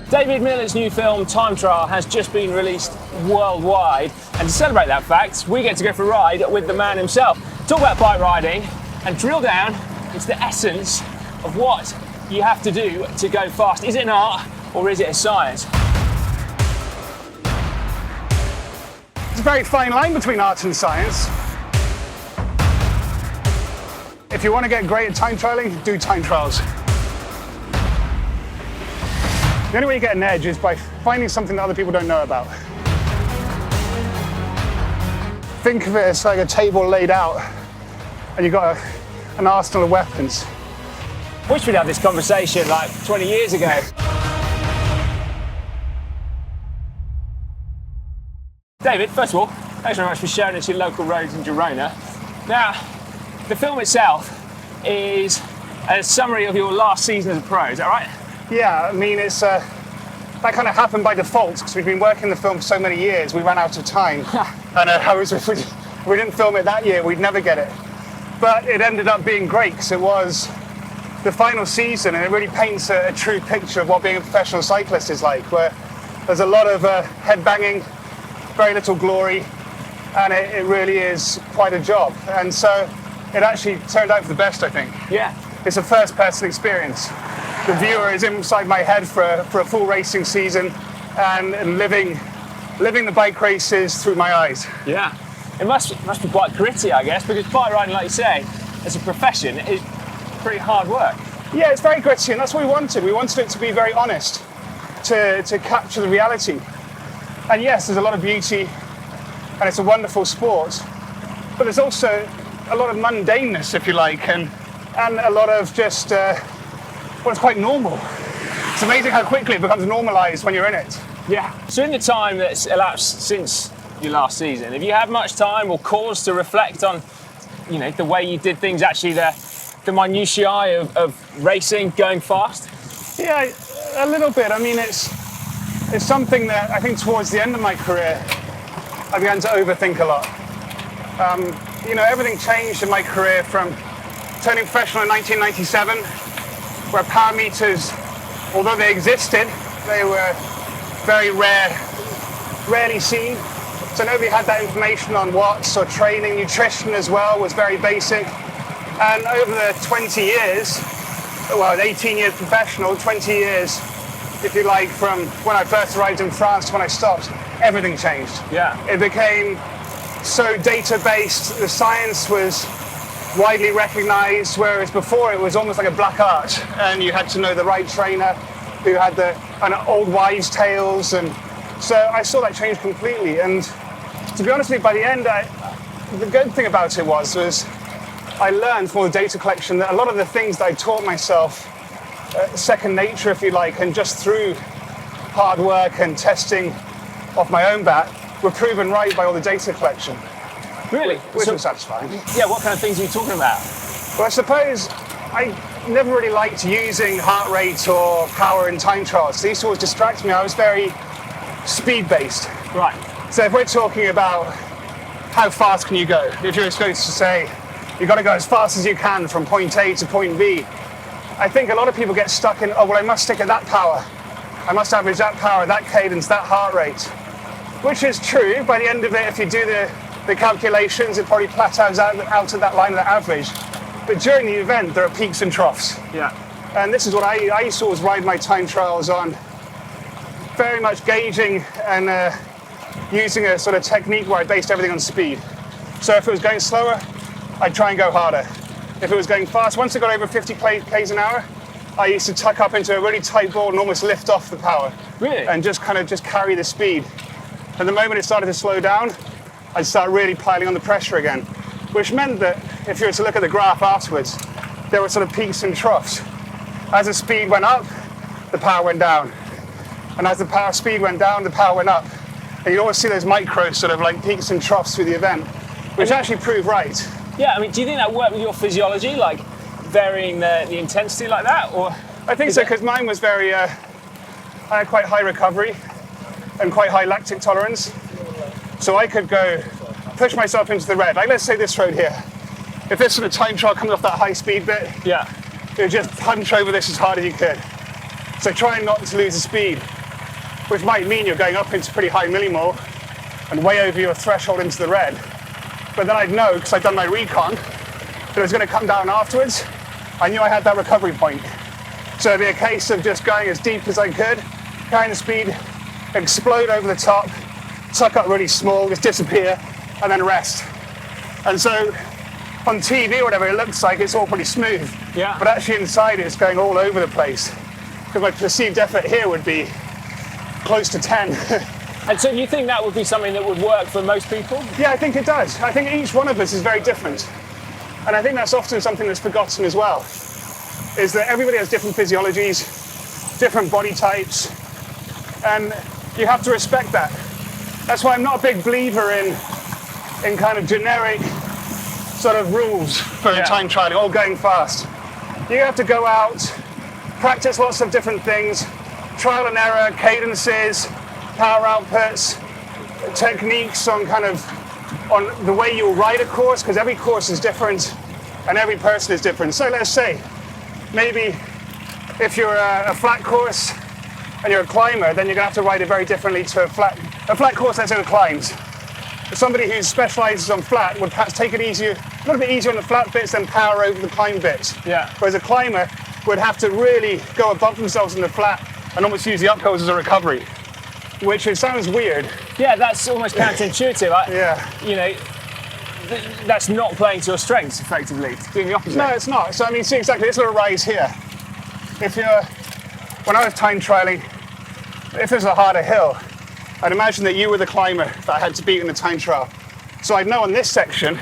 David Millar's new film, Time Trial, has just been released worldwide. And to celebrate that fact, we get to go for a ride with the man himself. Talk about bike riding and drill down into the essence of what you have to do to go fast. Is it an art or is it a science? There's a very fine line between art and science. If you want to get great at time trialing, do time trials. The only way you get an edge is by finding something that other people don't know about. Think of it as like a table laid out and you've got an arsenal of weapons. I wish we'd had this conversation like 20 years ago. David, first of all, thanks very much for showing us your local roads in Girona. Now, the film itself is a summary of your last season as a pro, is that right? Yeah, I mean, it's that kind of happened by default because we've been working the film for so many years, we ran out of time. And if we didn't film it that year, we'd never get it. But it ended up being great because it was the final season and it really paints a true picture of what being a professional cyclist is like, where there's a lot of headbanging, very little glory, and it really is quite a job. And so it actually turned out for the best, I think. Yeah. It's a first-person experience. The viewer is inside my head for a full racing season and living the bike races through my eyes. Yeah. It must be quite gritty, I guess, because bike riding, like you say, as a profession, is pretty hard work. Yeah, it's very gritty, and that's what we wanted. We wanted it to be very honest, to capture the reality. And yes, there's a lot of beauty, and it's a wonderful sport, but there's also a lot of mundaneness, if you like, and a lot of just, it's quite normal. It's amazing how quickly it becomes normalised when you're in it. Yeah. So in the time that's elapsed since your last season, have you had much time or cause to reflect on, the way you did things, actually the minutiae of racing, going fast? Yeah, a little bit. I mean, it's something that I think towards the end of my career, I began to overthink a lot. Everything changed in my career from turning professional in 1997, where power meters, although they existed, they were very rarely seen. So nobody had that information on watts or training. Nutrition as well was very basic. And over the 20 years, 18 years professional, 20 years, if you like, from when I first arrived in France to when I stopped, everything changed. Yeah. It became so data-based, the science was widely recognized, whereas before it was almost like a black art, and you had to know the right trainer who had the old wives' tales, and so I saw that change completely. And to be honest with you, by the end, the good thing about it was I learned from all the data collection that a lot of the things that I taught myself, second nature, if you like, and just through hard work and testing off my own bat, were proven right by all the data collection. Really? Which was satisfying. Yeah, what kind of things are you talking about? Well, I suppose I never really liked using heart rate or power in time trials. These always distract me. I was very speed-based. Right. So if we're talking about how fast can you go, if you're supposed to say you've got to go as fast as you can from point A to point B, I think a lot of people get stuck in, I must stick at that power. I must average that power, that cadence, that heart rate. Which is true. By the end of it, if you do the calculations, it probably plateaus out at that line of the average. But during the event, there are peaks and troughs. Yeah. And this is what I used to always ride my time trials on, very much gauging and using a sort of technique where I based everything on speed. So if it was going slower, I'd try and go harder. If it was going fast, once it got over 50 k's an hour, I used to tuck up into a really tight ball and almost lift off the power. Really? And just carry the speed. And the moment it started to slow down, I'd start really piling on the pressure again, which meant that if you were to look at the graph afterwards, there were sort of peaks and troughs. As the speed went up, the power went down. And as the speed went down, the power went up. And you always see those micro sort of like peaks and troughs through the event, which actually proved right. Yeah, I mean, do you think that worked with your physiology, like varying the intensity like that? Or I think so, because mine was very, I had quite high recovery and quite high lactic tolerance. So I could go push myself into the red. Like, let's say this road here. If this sort of time trial comes off that high speed bit, yeah, you would just punch over this as hard as you could. So trying not to lose the speed, which might mean you're going up into pretty high millimole and way over your threshold into the red. But then I'd know, because I'd done my recon, that it was going to come down afterwards. I knew I had that recovery point. So it'd be a case of just going as deep as I could, carrying the speed, explode over the top, tuck up really small, just disappear, and then rest. And so on TV or whatever, it looks like it's all pretty smooth. Yeah. But actually inside it's going all over the place. Because my perceived effort here would be close to 10. And so you think that would be something that would work for most people? Yeah, I think it does. I think each one of us is very different. And I think that's often something that's forgotten as well, is that everybody has different physiologies, different body types, and you have to respect that. That's why I'm not a big believer in kind of generic sort of rules for time trialing, all going fast. You have to go out, practice lots of different things, trial and error, cadences, power outputs, techniques on the way you'll ride a course, because every course is different and every person is different. So let's say, maybe if you're a flat course and you're a climber, then you're going to have to ride it very differently to a flat course, let's say with climbs. Somebody who specializes on flat would perhaps take it a little bit easier on the flat bits than power over the climb bits. Yeah. Whereas a climber would have to really go above themselves in the flat and almost use the uphills as a recovery, which it sounds weird. Yeah, that's almost counterintuitive. Yeah. You know, that's not playing to your strengths, effectively. It's doing the opposite. No, it's not. So I mean, see exactly this little rise here. When I was time trialing, if there's a harder hill, I'd imagine that you were the climber that I had to beat in the time trial. So I'd know on this section,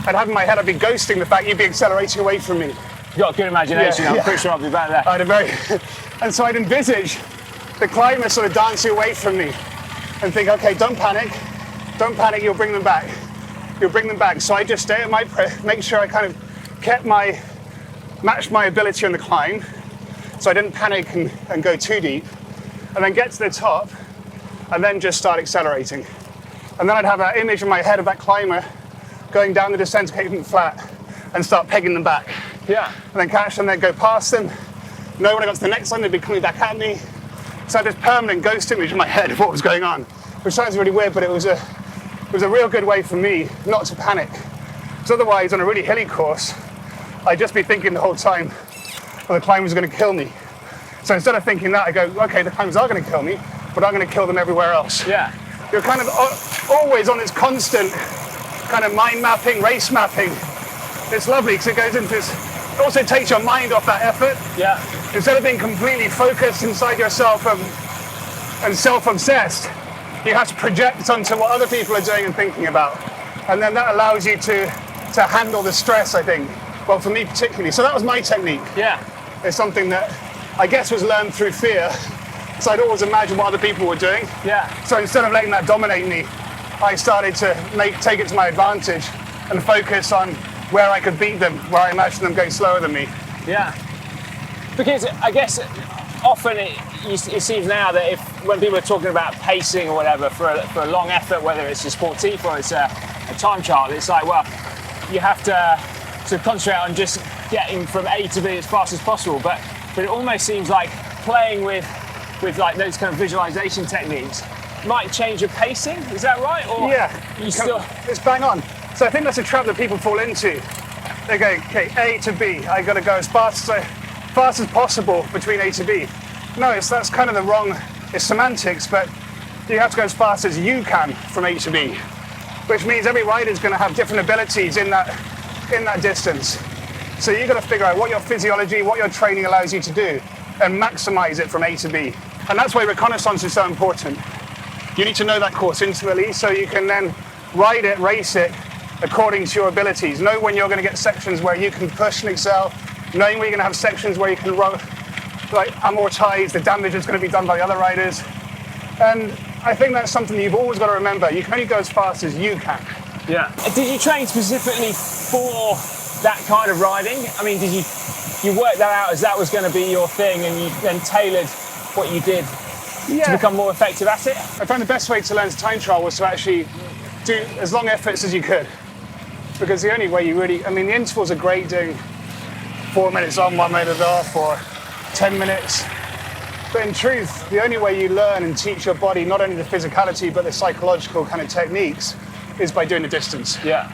I'd have in my head, I'd be ghosting the fact you'd be accelerating away from me. You've got a good imagination. Yeah, I'm pretty sure I'll be better there. And so I'd envisage the climber sort of dancing away from me and think, okay, don't panic, you'll bring them back. So I just stay at my make sure I kind of matched my ability on the climb, so I didn't panic and go too deep, and then get to the top, and then just start accelerating. And then I'd have that image in my head of that climber going down the descent pavement flat and start pegging them back. Yeah. And then catch them, then go past them. Know when I got to the next line, they'd be coming back at me. So I had this permanent ghost image in my head of what was going on, which sounds really weird, but it was a real good way for me not to panic. Because otherwise, on a really hilly course, I'd just be thinking the whole time, well, the climbers are going to kill me. So instead of thinking that, I go, okay, the climbers are going to kill me, but I'm going to kill them everywhere else. Yeah. You're kind of always on this constant kind of mind mapping, race mapping. It's lovely because it goes into this, it also takes your mind off that effort. Yeah. Instead of being completely focused inside yourself and self-obsessed, you have to project onto what other people are doing and thinking about. And then that allows you to handle the stress, I think. Well, for me particularly. So that was my technique. Yeah. It's something that I guess was learned through fear. So I'd always imagine what other people were doing. Yeah. So instead of letting that dominate me, I started to take it to my advantage and focus on where I could beat them, where I imagined them going slower than me. Yeah. Because I guess often it seems now that when people are talking about pacing or whatever for a long effort, whether it's a sportif or it's a time trial, it's like, well, you have to sort of concentrate on just getting from A to B as fast as possible. But it almost seems like playing with like those kind of visualization techniques might change your pacing. Is that right? Or yeah, it's bang on. So I think that's a trap that people fall into. They go, okay, A to B. I got to go as fast as possible between A to B. No, that's kind of the wrong. It's semantics, but you have to go as fast as you can from A to B, which means every rider is going to have different abilities in that distance. So you've got to figure out what your physiology, what your training allows you to do, and maximize it from A to B. And that's why reconnaissance is so important. You need to know that course intimately so you can then ride it, race it according to your abilities. Know when you're going to get sections where you can push and excel, knowing where you're going to have sections where you can amortize the damage that's going to be done by the other riders. And I think that's something that you've always got to remember. You can only go as fast as you can. Yeah. Did you train specifically for that kind of riding? I mean, did you work that out as that was going to be your thing and you then tailored what you did to become more effective at it? I found the best way to learn to time trial was to actually do as long efforts as you could. Because the only way you really, I mean, the intervals are great doing 4 minutes on, 1 minute off, or 10 minutes. But in truth, the only way you learn and teach your body not only the physicality but the psychological kind of techniques is by doing the distance. Yeah.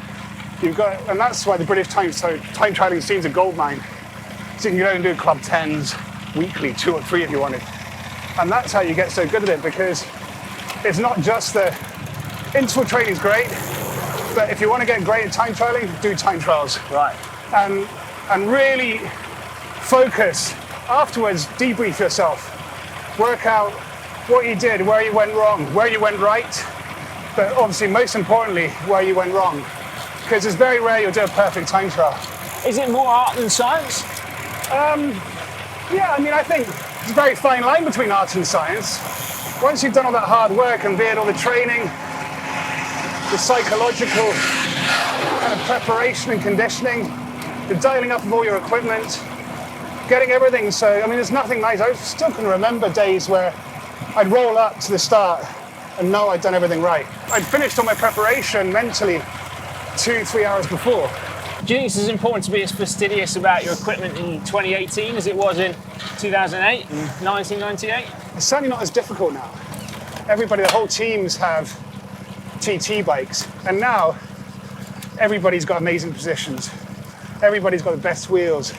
And that's why the British time trialing scene's a goldmine. So you can go and do club 10s weekly, 2 or 3 if you wanted. And that's how you get so good at it, because it's not just the interval training's great, but if you want to get great at time trialing, do time trials. Right. And really focus. Afterwards, debrief yourself. Work out what you did, where you went wrong, where you went right, but obviously most importantly, where you went wrong. Because it's very rare you'll do a perfect time trial. Is it more art than science? Yeah, I mean, I think there's a very fine line between art and science. Once you've done all that hard work and be it all the training, the psychological kind of preparation and conditioning, the dialing up of all your equipment, getting everything. So, I mean, there's nothing nice. I still can remember days where I'd roll up to the start and know I'd done everything right. I'd finished all my preparation mentally 2-3 hours before. Do you think it's as important to be as fastidious about your equipment in 2018 as it was in 2008 and 1998? It's certainly not as difficult now. Everybody, the whole teams have TT bikes, and now everybody's got amazing positions. Everybody's got the best wheels,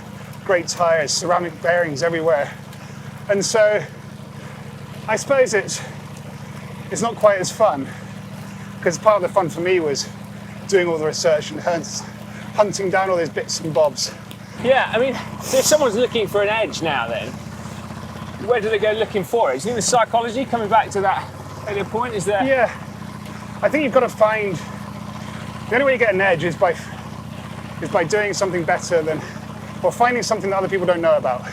great tires, ceramic bearings everywhere. And so I suppose it's not quite as fun, because part of the fun for me was doing all the research and hunting down all those bits and bobs. Yeah, I mean, if someone's looking for an edge now then, where do they go looking for it? Do you think the psychology, coming back to that earlier point, is there? Yeah, I think you've got to find, the only way you get an edge is by doing something better than, or finding something that other people don't know about.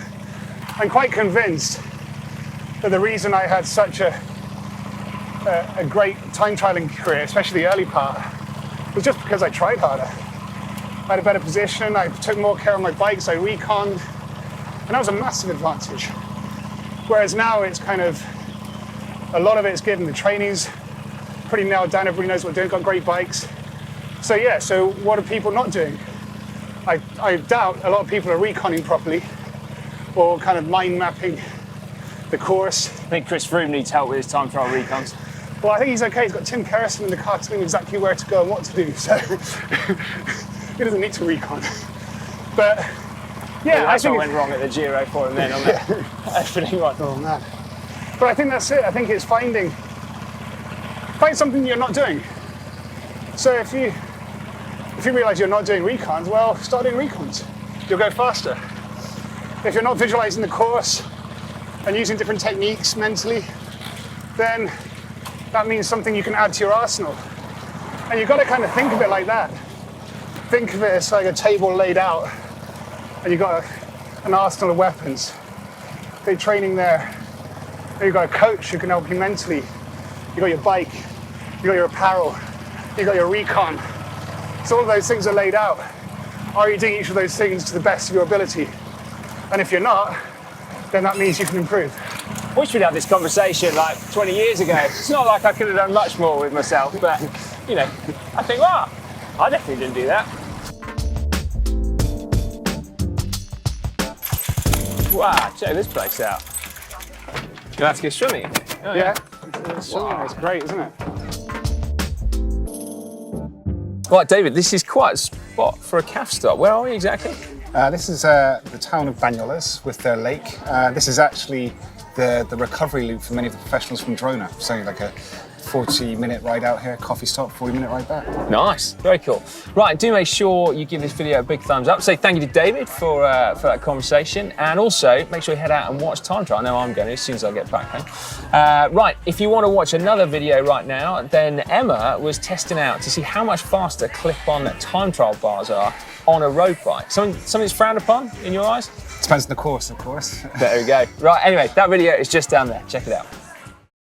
I'm quite convinced that the reason I had such a great time trialing career, especially the early part, was just because I tried harder. I had a better position, I took more care of my bikes, I reconned, and that was a massive advantage. Whereas now it's kind of, a lot of it's given, the training's pretty nailed down, everybody knows what they're doing, got great bikes. So yeah, so what are people not doing? I doubt a lot of people are reconning properly, or kind of mind mapping the course. I think Chris Froome needs help with his time trial recons. Well, I think he's okay. He's got Tim Kerrison in the car telling him exactly where to go and what to do, so he doesn't need to recon. But yeah, that's what went wrong at the Giro for him then on that opening one. Oh man! But I think that's it. I think it's find something you're not doing. So if you realise you're not doing recons, well, start doing recons. You'll go faster. If you're not visualising the course and using different techniques mentally, then that means something you can add to your arsenal. And you've got to kind of think of it like that. Think of it as like a table laid out, and you've got an arsenal of weapons. They're training there. And you've got a coach who can help you mentally. You've got your bike, you've got your apparel, you've got your recon. So all of those things are laid out. Are you doing each of those things to the best of your ability? And if you're not, then that means you can improve. I wish we'd had this conversation like 20 years ago. It's not like I could have done much more with myself, but, you know, I think, wow, I definitely didn't do that. Wow, check this place out. You'll have to go swimming. Oh, Yeah, Wow. it's great, isn't it? Right, David, this is quite a spot for a calf stop. Where are we exactly? This is the town of Banyoles with their lake. This is actually the recovery loop for many of the professionals from Girona. So like a 40-minute ride out here, coffee stop, 40-minute ride back. Nice, very cool. Right, do make sure you give this video a big thumbs up. Say thank you to David for that conversation, and also make sure you head out and watch time trial. I know I'm going to as soon as I get back home. Right, if you want to watch another video right now, then Emma was testing out to see how much faster clip-on time trial bars are on a road bike. Something's frowned upon in your eyes? Depends on the course, of course. There we go. Right, anyway, that video is just down there. Check it out.